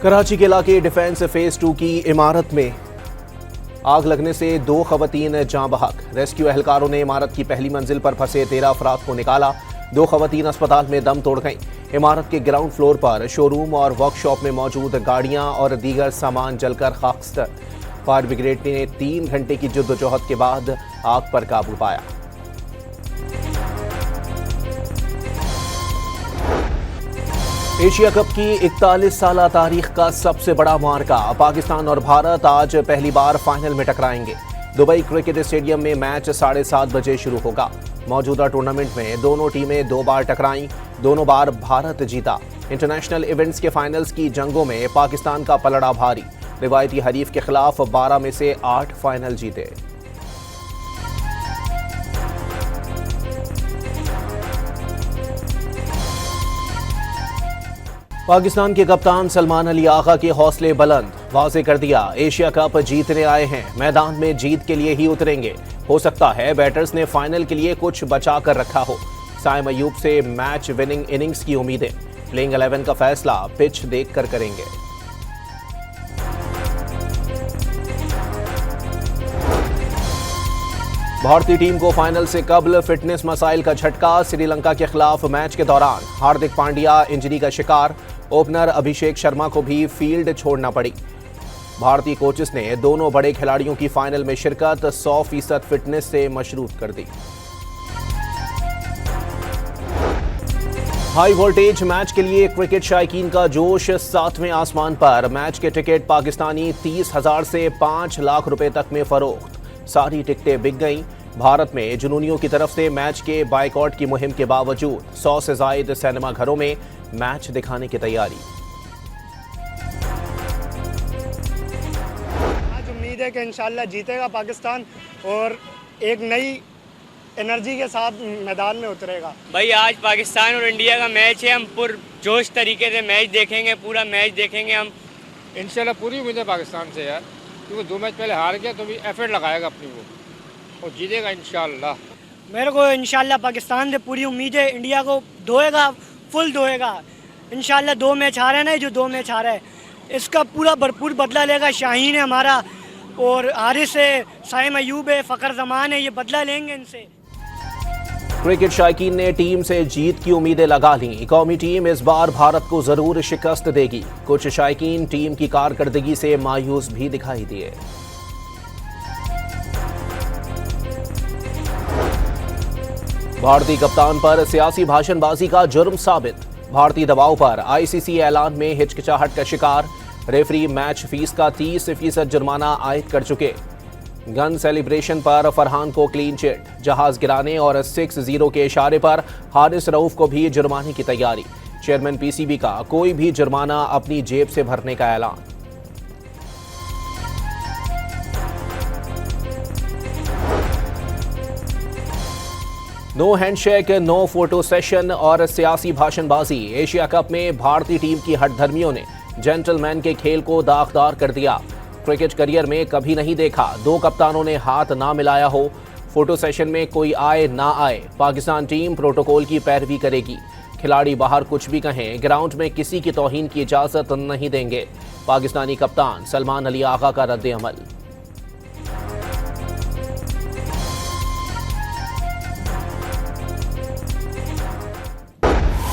कराची के इलाके defence phase 2 की इमारत में आग लगने से 2 खवातीन जाँ बहक। रेस्क्यू एहलकारों ने इमारत की पहली मंजिल पर फंसे 13 अफराद को निकाला। 2 खवातीन अस्पताल में दम तोड़ गईं। इमारत के ग्राउंड फ्लोर पर शोरूम और वर्कशॉप में मौजूद गाड़ियां और दीगर सामान जलकर खाकस्तर। फायर ब्रिगेड ने 3 घंटे की जद्दोजहद के बाद आग पर काबू पाया। एशिया कप की 41 साल तारीख का सबसे बड़ा मुआरका। पाकिस्तान और भारत आज पहली बार फाइनल में टकराएंगे। दुबई क्रिकेट स्टेडियम में मैच 7:30 बजे शुरू होगा। मौजूदा टूर्नामेंट में दोनों टीमें 2 बार टकराईं, दोनों बार भारत जीता। इंटरनेशनल इवेंट्स के फाइनल्स की जंगों में पाकिस्तान का पलड़ा भारी। रिवायती हरीफ के खिलाफ 12 में से 8 फाइनल जीते। पाकिस्तान के कप्तान सलमान अली आगा के हौसले बुलंद। वाज़ेह कर दिया, एशिया कप जीतने आए हैं, मैदान में जीत के लिए ही उतरेंगे। हो सकता है बैटर्स ने फाइनल के लिए कुछ बचा कर रखा हो। साइम अयूब से मैच विनिंग इनिंग्स की उम्मीदें। प्लेइंग 11 का फैसला पिच देखकर करेंगे। भारतीय टीम को फाइनल से कबल फिटनेस मसाइल का झटका। श्रीलंका के खिलाफ मैच के दौरान हार्दिक पांड्या इंजरी का शिकार। ओपनर अभिषेक शर्मा को भी फील्ड छोड़ना पड़ी। भारतीय कोचेस ने दोनों बड़े खिलाड़ियों की फाइनल में शिरकत 100% फिटनेस से मशरूत कर दी। हाई वोल्टेज मैच के लिए क्रिकेट शायकीन का जोश 7वें आसमान पर। मैच के टिकट पाकिस्तानी 30,000 से 5 लाख रुपए तक में फरोख्त। सारी टिकटें बिक गईं। भारत में जुनूनियों की तरफ से मैच के बायकॉट की मुहिम के बावजूद 100 से ज्यादा सिनेमा घरों में मैच दिखाने की तैयारी। आज उम्मीद है कि इंशाल्लाह जीतेगा पाकिस्तान और एक नई एनर्जी के साथ मैदान में उतरेगा। भाई आज पाकिस्तान और इंडिया का मैच है, हम पुरजोश तरीके से मैच देखेंगे, पूरा मैच देखेंगे हम। इंशाल्लाह पूरी उम्मीद है पाकिस्तान से यार, क्योंकि 2 मैच पहले हार गया तो भी एफर्ट लगाएगा अपनी वो और जीतेगा इंशाल्लाह। मेरे को इंशाल्लाह पाकिस्तान से पूरी उम्मीद है, इंडिया को धोएगा, फुल धोएगा इंशाल्लाह। 2 मैच हारे ना, जो 2 मैच हारा है इसका पूरा भरपूर बदला लेगा। शाहीन है हमारा और हारिस है, साइम अयूब है, फ़खर जमान है, ये बदला लेंगे इनसे। क्रिकेट शायकीन ने टीम से जीत की उम्मीदें लगा लीं। कौमी टीम इस बार भारत को जरूर शिकस्त देगी। कुछ शायकीन टीम की कारकर्दगी से मायूस भी दिखाई दिए। भारतीय कप्तान पर सियासी भाषणबाजी का जुर्म साबित। भारतीय दबाव पर आईसीसी ऐलान में हिचकिचाहट का शिकार। रेफरी मैच फीस का 30% जुर्माना आयद कर चुके। गन सेलिब्रेशन पर फरहान को क्लीन चिट। जहाज गिराने और 6-0 के इशारे पर हारिस रऊफ को भी जुर्माने की तैयारी। चेयरमैन पीसीबी का कोई भी जुर्माना अपनी जेब से भरने का ऐलान। No handshake, no photo session और सियासी भाषणबाजी। एशिया कप में भारतीय टीम की हठधर्मियों ने जेंटलमैन के खेल को दागदार कर दिया। क्रिकेट करियर में कभी नहीं देखा 2 कप्तानों ने हाथ ना मिलाया हो। फोटो सेशन में कोई आए ना आए, पाकिस्तान टीम प्रोटोकॉल की पैरवी करेगी। खिलाड़ी बाहर कुछ भी कहें, ग्राउंड में किसी की तौहीन की इजाजत नहीं देंगे। पाकिस्तानी कप्तान सलमान अली आगा का रद्द अमल।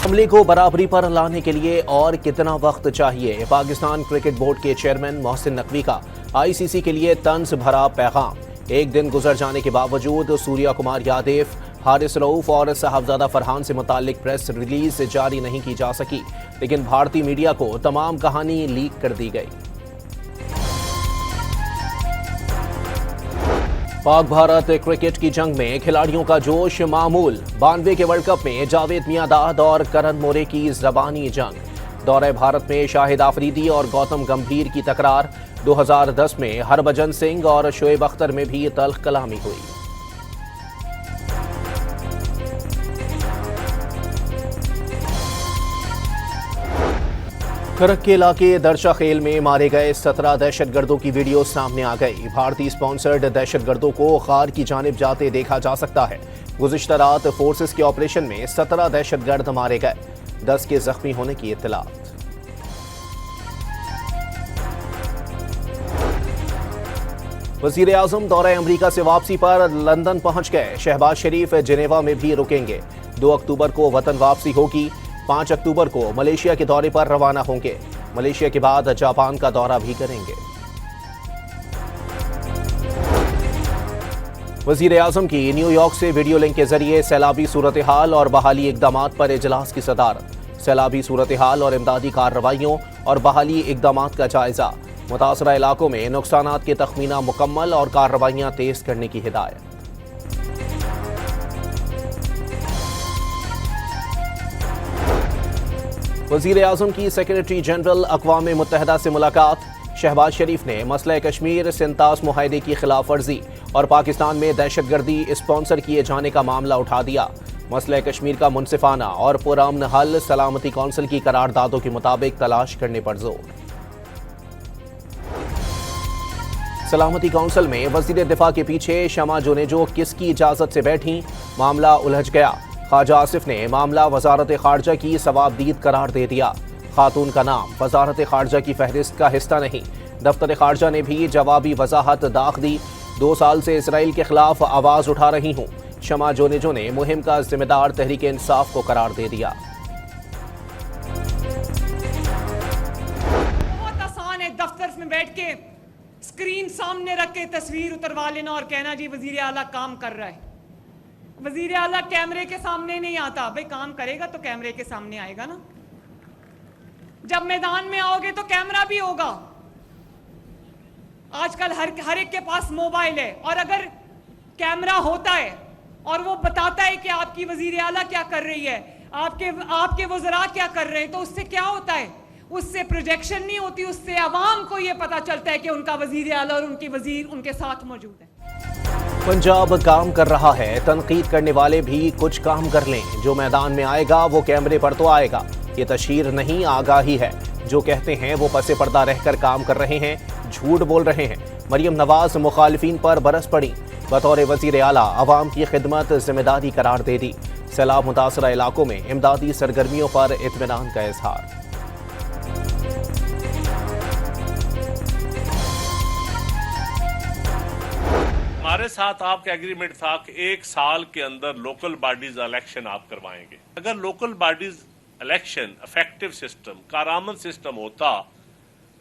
मामले को बराबरी पर लाने के लिए और कितना वक्त चाहिए? पाकिस्तान क्रिकेट बोर्ड के चेयरमैन मोहसिन नकवी का आईसीसी के लिए तंज भरा पैगाम। 1 दिन गुजर जाने के बावजूद सूर्या कुमार यादव, हारिस रऊफ और साहबजादा फरहान से मुताल्लिक प्रेस रिलीज जारी नहीं की जा सकी, लेकिन भारतीय मीडिया को तमाम कहानी लीक कर दी गई। पाक भारत क्रिकेट की जंग में खिलाड़ियों का जोश मामूल। 92 के वर्ल्ड कप में जावेद मियांदाद और करण मोरे की जबानी जंग। दौरे भारत में शाहिद आफरीदी और गौतम गंभीर की तकरार। 2010 में हरभजन सिंह और शोएब अख्तर में भी तल्ख कलामी हुई। खरक के इलाके दरशा खेल में मारे गए 17 दहशतगर्दों की वीडियो सामने आ गई। भारतीय स्पॉन्सर्ड दहशतगर्दों को खार की जानिब जाते देखा जा सकता है। गुज़िश्ता रात फोर्सेस के ऑपरेशन में 17 दहशतगर्द मारे गए, 10 के जख्मी होने की इत्तला। वजीर आजम दौरे अमरीका से वापसी पर लंदन पहुंच गए। शहबाज शरीफ जिनेवा में भी रुकेंगे। 2 अक्टूबर को वतन वापसी होगी। 5 अक्टूबर को मलेशिया के दौरे पर रवाना होंगे। मलेशिया के बाद जापान का दौरा भी करेंगे। वजीर आजम की न्यूयॉर्क से वीडियो लिंक के जरिए सैलाबी सूरत हाल और बहाली इकदामात पर इजलास की सदारत। सैलाबी सूरत हाल और इमदादी कार्रवाइयों और बहाली इकदामात का जायजा। मुतासरा इलाकों में नुकसानात के तखमीना मुकम्मल और कार्रवाइयां तेज करने की हिदायत। वजीर आजम की सेक्रेटरी जनरल अक़वाम मुत्तहिदा से मुलाकात। शहबाज शरीफ ने मसला कश्मीर सिंतास मुआहदे की खिलाफ वर्जी और पाकिस्तान में दहशतगर्दी स्पॉन्सर किए जाने का मामला उठा दिया। मसला कश्मीर का मुनसिफाना और पुरअमन हल सलामती कौंसिल की करारदादों के मुताबिक तलाश करने पर जोर। सलामती कौंसिल में वजीर दिफा के पीछे शमा जोनेजो किसकी इजाजत से बैठी, मामला उलझ गया। ख्वाजा आसिफ ने मामला वजारत खारजा की सवाबदीद करार दे दिया। खातून का नाम वजारत खारजा की फहरिस्त का हिस्सा नहीं। दफ्तर खारजा ने भी जवाबी वजाहत दाख दी। 2 साल से इसराइल के खिलाफ आवाज उठा रही हूँ। शमा जोनेजो ने मुहिम का जिम्मेदार तहरीक इंसाफ को करार दे दिया। बहुत आसान है दफ्तर में बैठ के स्क्रीन सामने रख के तस्वीर उतरवा लेना और कहना जी वजीर आला काम कर रहा है। वजीर आला कैमरे के सामने नहीं आता। भाई काम करेगा तो कैमरे के सामने आएगा ना। जब मैदान में आओगे तो कैमरा भी होगा। आजकल हर एक के पास मोबाइल है और अगर कैमरा होता है और वो बताता है कि आपकी वजीर आला क्या कर रही है, आपके वज़रा क्या कर रहे हैं, तो उससे क्या होता है? उससे प्रोजेक्शन नहीं होती, उससे अवाम को ये पता चलता है कि उनका वजीर आला और उनकी वजीर उनके साथ मौजूद है। पंजाब काम कर रहा है, तनकीद करने वाले भी कुछ काम कर लें। जो मैदान में आएगा वो कैमरे पर तो आएगा। ये तशहीर नहीं, आगाही है। जो कहते हैं वो पसे पर्दा रहकर काम कर रहे हैं, झूठ बोल रहे हैं। मरियम नवाज मुखालिफिन पर बरस पड़ी। बतौर वजीर आला अवाम की खिदमत जिम्मेदारी करार दे दी। सैलाब मुतासरा इलाकों में इमदादी सरगर्मियों पर इत्मीनान का इजहार। हमारे साथ आपका एग्रीमेंट था कि 1 साल के अंदर लोकल बॉडीज इलेक्शन आप करवाएंगे। अगर local bodies election effective system, कारआमद सिस्टम होता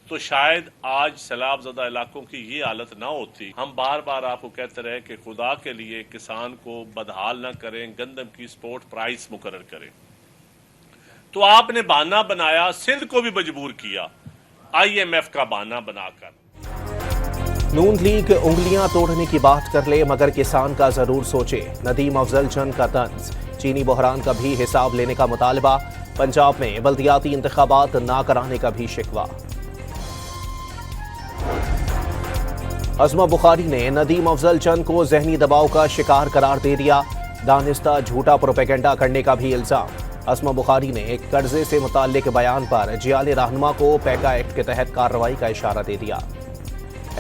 तो शायद आज सैलाबज़दा इलाकों की ये हालत ना होती। हम बार बार आपको कहते रहे कि खुदा के लिए किसान को बदहाल ना करें, गंदम की स्पोर्ट प्राइस मुकर्रर करें। तो आपने बहाना बनाया, सिंध को भी मजबूर किया IMF का बहाना बनाकर। नून लीग उंगलियां तोड़ने की बात कर ले मगर किसान का जरूर सोचे। नदीम अफजल चंद का तंज। चीनी बहरान का भी हिसाब लेने का मुतालबा। पंजाब में बल्दियाती इंतखाबात ना कराने का भी शिकवा। अज़मा बुखारी ने नदीम अफजल चंद को जहनी दबाव का शिकार करार दे दिया। दानिस्ता झूठा प्रोपेगेंडा करने का भी इल्जाम। अज़मा बुखारी ने एक कर्जे से मुताल्लिक बयान पर जियाले रहनुमा को पैका एक्ट के तहत कार्रवाई का इशारा दे दिया।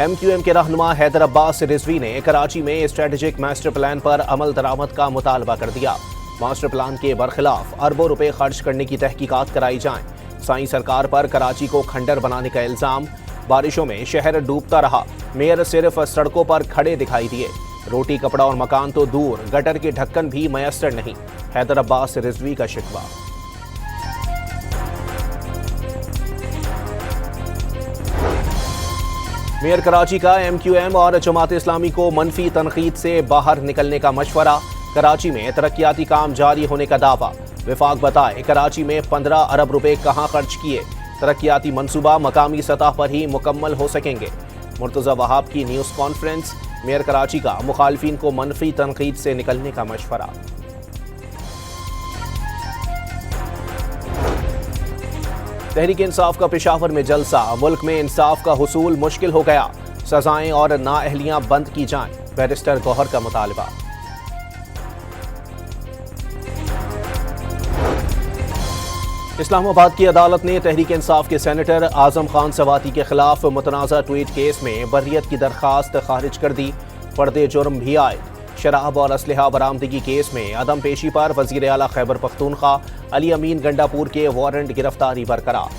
MQM के रहनुमा हैदर अब्बास रिजवी ने कराची में स्ट्रेटेजिक मास्टर प्लान पर अमल दरामद का मुतालबा कर दिया। मास्टर प्लान के बरखिलाफ अरबों रुपए खर्च करने की तहकीकात कराई जाएं। साई सरकार पर कराची को खंडर बनाने का इल्जाम। बारिशों में शहर डूबता रहा, मेयर सिर्फ सड़कों पर खड़े दिखाई दिए। रोटी कपड़ा और मकान तो दूर, गटर के ढक्कन भी मयसर नहीं। हैदर अब्बास रिजवी का शिकवा। मेयर कराची का MQM और जमात इस्लामी को मनफी तनकीद से बाहर निकलने का मशवरा। कराची में तरक्याती काम जारी होने का दावा। विफाक बताए कराची में 15 अरब रुपए कहां खर्च किए। तरक्याती मंसूबा मकामी सतह पर ही मुकम्मल हो सकेंगे। मुर्तज़ा वहाब की न्यूज़ कॉन्फ्रेंस। मेयर कराची का मुखालिफिन को मनफी तनकीद से निकलने का मशवरा। तहरीक इंसाफ का पेशावर में जलसा। मुल्क में इंसाफ का हुसूल मुश्किल हो गया। सजाएं और नाअहलियां बंद की जाएं। बैरिस्टर गौहर का मुतालबा। इस्लामाबाद की अदालत ने तहरीक इंसाफ के सेनेटर आजम खान सवाती के खिलाफ मुतनाज़ा ट्वीट केस में बर्रियत की दरखास्त खारिज कर दी। पर्दे जुर्म भी आए। शराब और असलहा बरामदगी केस में अदम पेशी पर वजीर आला खैबर पख्तूनख्वा अली अमीन गंडापुर के वारंट गिरफ्तारी बरकरार।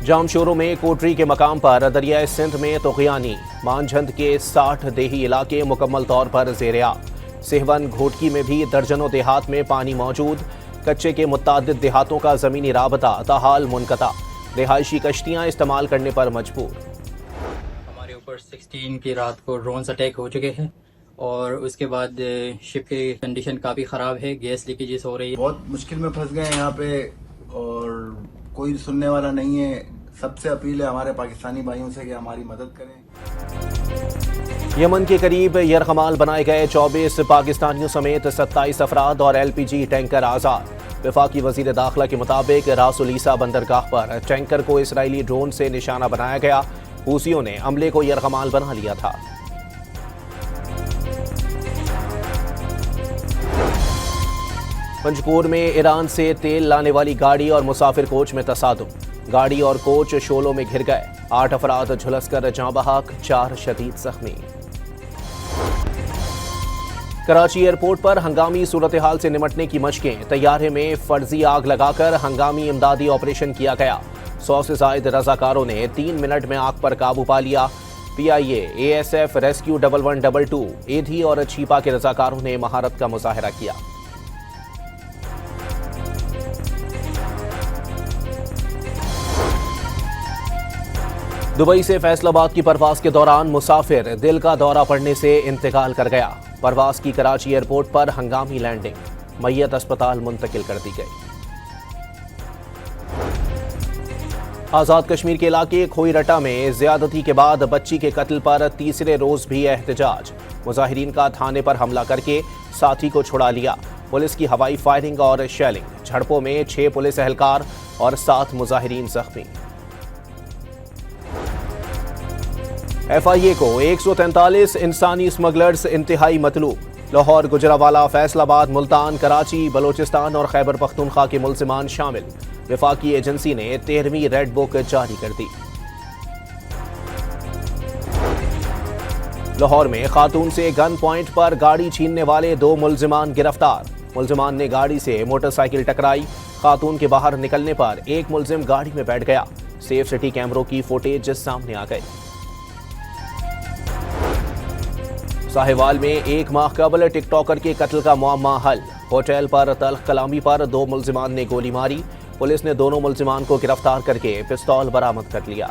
जामशोरों में कोटरी के मकाम पर दरियाए सिंध में तोग़यानी। मानझंद के 60 देही इलाके मुकम्मल तौर पर ज़ेर-ए-आब। सेहवन घोटकी में भी दर्जनों देहात में पानी मौजूद। कच्चे के मुत्तादिद देहातों का ज़मीनी राबता ताहाल मुनक़ता। रिहायशी कश्तियाँ इस्तेमाल करने पर मजबूर। हमारे ऊपर 16 की रात को ड्रोन्स अटैक हो चुके हैं और उसके बाद शिप की कंडीशन काफ़ी ख़राब है, गैस लीकेजेस हो रही है। बहुत मुश्किल में फंस गए हैं यहाँ पे और कोई सुनने वाला नहीं है। सबसे अपील है हमारे पाकिस्तानी भाइयों से कि हमारी मदद करें। यमन के करीब यरगमाल बनाए गए 24 पाकिस्तानियों समेत 27 अफराद और LPG टैंकर आज़ाद। वफाकी वजीर दाखिला के मुताबिक रासुल ईसा बंदरगाह पर टैंकर को इसराइली ड्रोन से निशाना बनाया गया। हूसियों ने अमले को यरगमाल बना लिया था। पंजकोर में ईरान से तेल लाने वाली गाड़ी और मुसाफिर कोच में तसादुम। गाड़ी और कोच शोलों में घिर गए। 8 अफराद झुलसकर जाँ बहक, 4 शदीद जख्मी। कराची एयरपोर्ट पर हंगामी सूरत हाल से निमटने की मशकें। तैयारे में फर्जी आग लगाकर हंगामी इमदादी ऑपरेशन किया गया। 100 से जायद रजाकारों ने 3 मिनट में आग पर काबू पा लिया। PIA, ASF, रेस्क्यू 1122, एधी और छीपा के रजाकारों ने महारत का मुजाहरा किया। दुबई से फैसलाबाद की परवाज के दौरान मुसाफिर दिल का दौरा पड़ने से इंतकाल कर गया। परवाज की कराची एयरपोर्ट पर हंगामी लैंडिंग। मय्यत अस्पताल मुंतकिल कर दी गई। आजाद कश्मीर के इलाके खोईरटा में ज्यादती के बाद बच्ची के कत्ल पर तीसरे रोज भी एहतजाज। मुजाहिरीन का थाने पर हमला करके साथी को छुड़ा लिया। पुलिस की हवाई फायरिंग और शेलिंग। झड़पों में 6 पुलिस एहलकार और 7 मुजाहिरीन जख्मी। FIA को 143 इंसानी स्मगलर्स इंतहाई मतलूब। लाहौर, गुजरावाला, फैसलाबाद, मुल्तान, कराची, बलोचिस्तान और खैबर पख्तूनख्वा के मुल्जिमान शामिल। वफाकी एजेंसी ने 13वीं रेड बुक जारी कर दी। लाहौर में खातून से गन पॉइंट पर गाड़ी छीनने वाले 2 मुल्जिमान गिरफ्तार। मुल्जिमान ने गाड़ी से मोटरसाइकिल टकराई। खातून के बाहर निकलने पर एक मुल्जिम गाड़ी में बैठ गया। सेफ सिटी कैमरों की फुटेज सामने आ गई। साहिवाल में 1 माह कबल टिकटॉकर के कत्ल का मुअम्मा हल। होटल पर तल्ख कलामी पर 2 मुल्जिमान ने गोली मारी। पुलिस ने दोनों मुल्जिमान को गिरफ्तार करके पिस्तौल बरामद कर लिया।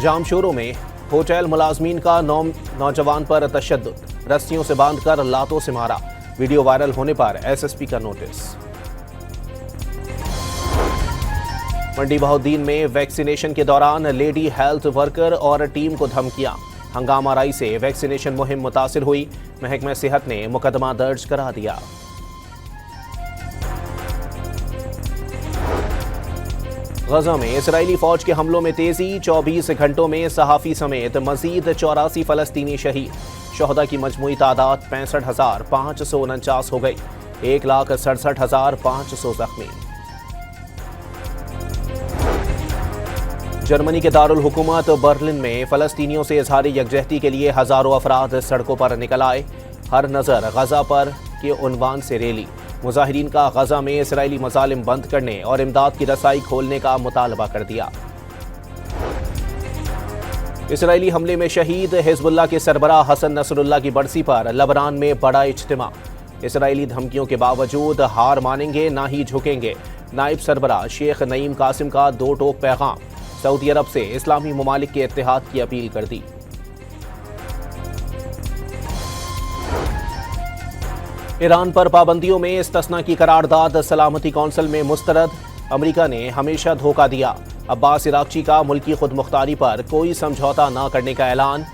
जामशोरों में होटल मुलाजमीन का नौजवान पर तशद्दुद। रस्सियों से बांधकर लातों से मारा। वीडियो वायरल होने पर SSP का नोटिस। मंडी बहाउद्दीन में वैक्सीनेशन के दौरान लेडी हेल्थ वर्कर और टीम को धमकियां। हंगामा राई से वैक्सीनेशन मुहिम मुतासिर हुई। महकमा सेहत ने मुकदमा दर्ज करा दिया। गजा में इसराइली फौज के हमलों में तेजी। 24 घंटों में सहाफी समेत मजीद 84 फलस्तीनी शहीद। शोहदा की मजमूई तादाद 65,549 हो गई। 1,67,500 जख्मी। जर्मनी के दारुल हुकूमत बर्लिन में फलस्तीनियों से इजहार यकजहती के लिए हजारों अफराद सड़कों पर निकल आए। हर नज़र गजा पर के उन्वान से रैली। मुजाहिरीन का गजा में इसराइली मजालिम बंद करने और इमदाद की रसाई खोलने का मुतालबा कर दिया। इसराइली हमले में शहीद हिजबुल्लाह के सरबराह हसन नसरुल्लाह की बरसी पर लबनान में बड़ा इज्तिमा। इसराइली धमकियों के बावजूद हार मानेंगे ना ही झुकेंगे। नायब सरबराह शेख नईम कासिम का 2 टोक पैगाम। सऊदी अरब से इस्लामी ममालिक के इत्तेहाद की अपील कर दी। ईरान पर पाबंदियों में इस्तिस्ना की करारदाद सलामती कौंसिल में मुस्तरद। अमेरिका ने हमेशा धोखा दिया। अब्बास इराक्ची का मुल्की खुद मुख्तारी पर कोई समझौता न करने का ऐलान।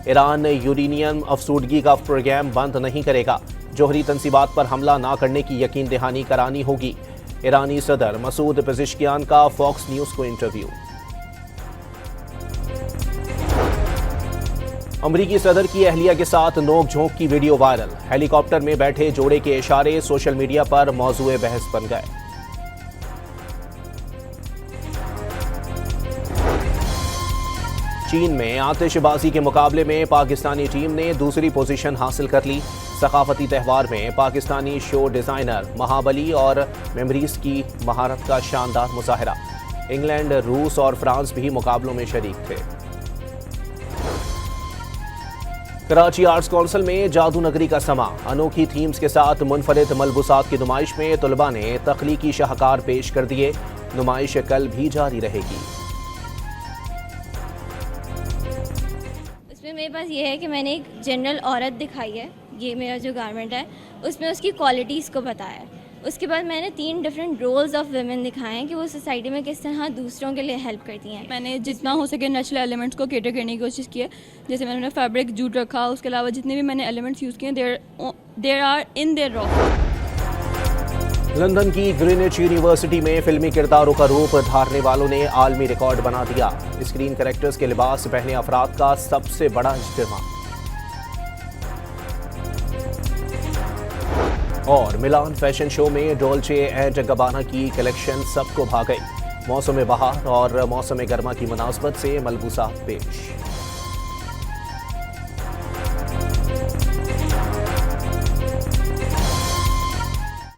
ईरान यूरेनियम अफसूदगी का प्रोग्राम बंद नहीं करेगा। जोहरी तंसीबात पर हमला न करने की यकीन दहानी करानी होगी। ईरानी सदर मसूद पेज़ेश्कियान का फॉक्स न्यूज़ को इंटरव्यू। अमरीकी सदर की अहलिया के साथ नोक झोंक की वीडियो वायरल। हेलीकॉप्टर में बैठे जोड़े के इशारे सोशल मीडिया पर मौजूए बहस बन गए। चीन में आतिशबाजी के मुकाबले में पाकिस्तानी टीम ने दूसरी पोजीशन हासिल कर ली। सकाफती त्यौहार में पाकिस्तानी शो डिजाइनर महाबली और मेमरीज की महारत का शानदार मुजाहरा। इंग्लैंड, रूस और फ्रांस भी मुकाबलों में शरीक थे। कराची आर्ट्स काउंसिल में जादू नगरी का समा। अनोखी थीम्स के साथ मुनफरिद मलबूसात की नुमाइश में तलबा ने तख्लीकी शाहकार पेश कर दिए। नुमाइश कल भी जारी रहेगी। उसमें मेरे पास ये है कि मैंने एक जनरल औरत दिखाई है, ये मेरा जो गारमेंट है उसमें उसकी क्वालिटीज़ को बताया है। उसके बाद मैंने 3 डिफरेंट रोल्स ऑफ वुमेन दिखाए हैं कि वो सोसाइटी में किस तरह दूसरों के लिए हेल्प करती हैं। मैंने जितना हो सके नेचुरल एलिमेंट्स को कैटर करने की कोशिश की है। जैसे मैंने फैब्रिक, जूट रखा, उसके अलावा जितने भी मैंने एलिमेंट्स यूज़ किए there are in there raw. London की ग्रीनिच यूनिवर्सिटी में फिल्मी किरदारों का रूप धारने वालों ने आलमी रिकॉर्ड बना दिया। स्क्रीन कैरेक्टर्स के लिबास पहने अफराद का सबसे बड़ा इज्तिमा। और मिलान फैशन शो में डोल्चे एंड गबाना की कलेक्शन सबको भा गई। मौसम बहार और मौसम गर्मा की मुनासबत से मलबूसात पेश।